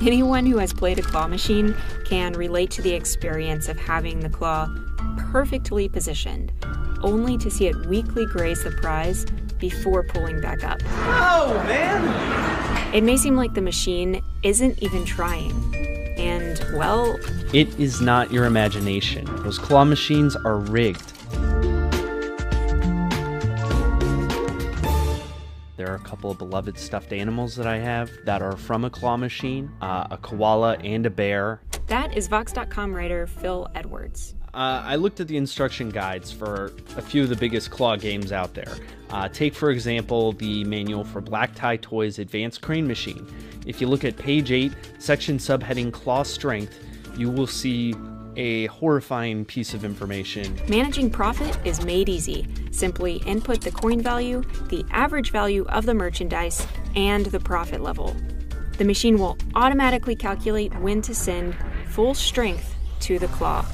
Anyone who has played a claw machine can relate to the experience of having the claw perfectly positioned, only to see it weakly graze the prize before pulling back up. Oh, man! It may seem like the machine isn't even trying. And, well... It is not your imagination. Those claw machines are rigged. There are a couple of beloved stuffed animals that I have that are from a claw machine, a koala and a bear. That is Vox.com writer Phil Edwards. I looked at the instruction guides for a few of the biggest claw games out there. Take, for example, the manual for Black Tie Toys Advanced Crane Machine. If you look at page 8, section subheading Claw Strength, you will see a horrifying piece of information. Managing profit is made easy. Simply input the coin value, the average value of the merchandise, and the profit level. The machine will automatically calculate when to send full strength to the claw.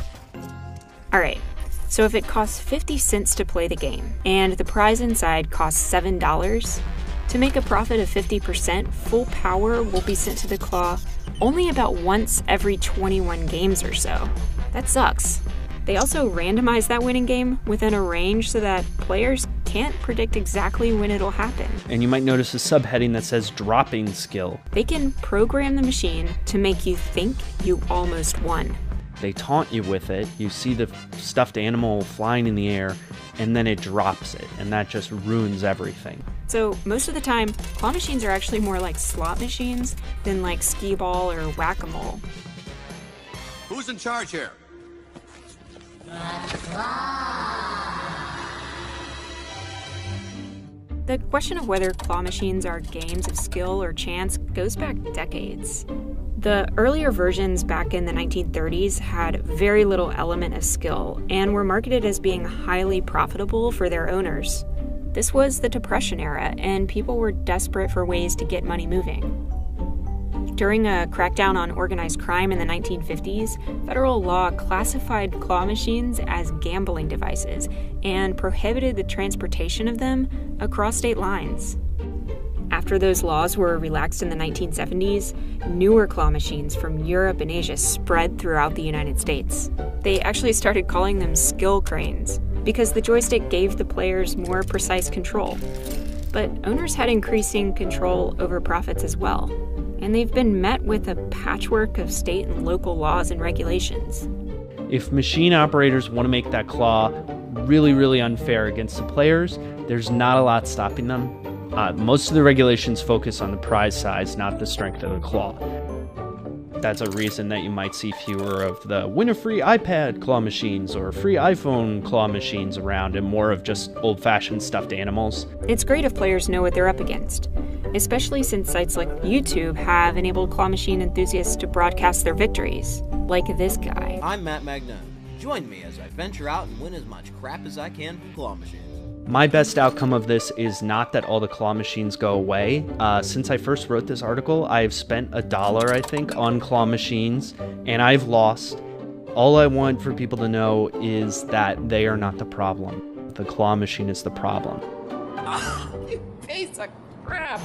Alright, so if it costs 50 cents to play the game, and the prize inside costs $7, to make a profit of 50%, full power will be sent to the claw only about once every 21 games or so. That sucks. They also randomize that winning game within a range so that players can't predict exactly when it'll happen. And you might notice a subheading that says dropping skill. They can program the machine to make you think you almost won. They taunt you with it, you see the stuffed animal flying in the air, and then it drops it, and that just ruins everything. So most of the time, claw machines are actually more like slot machines than like skee-ball or whack-a-mole. Who's in charge here? The question of whether claw machines are games of skill or chance goes back decades. The earlier versions back in the 1930s had very little element of skill and were marketed as being highly profitable for their owners. This was the Depression era, and people were desperate for ways to get money moving. During a crackdown on organized crime in the 1950s, federal law classified claw machines as gambling devices and prohibited the transportation of them across state lines. After those laws were relaxed in the 1970s, newer claw machines from Europe and Asia spread throughout the United States. They actually started calling them skill cranes because the joystick gave the players more precise control. But owners had increasing control over profits as well, and they've been met with a patchwork of state and local laws and regulations. If machine operators want to make that claw really, really unfair against the players, there's not a lot stopping them. Most of the regulations focus on the prize size, not the strength of the claw. That's a reason that you might see fewer of the win a free iPad claw machines or free iPhone claw machines around and more of just old-fashioned stuffed animals. It's great if players know what they're up against, especially since sites like YouTube have enabled claw machine enthusiasts to broadcast their victories, like this guy. I'm Matt Magnone. Join me as I venture out and win as much crap as I can from claw machines. My best outcome of this is not that all the claw machines go away. Since I first wrote this article, I've spent $1, I think, on claw machines, and I've lost. All I want for people to know is that they are not the problem. The claw machine is the problem. You piece of crap!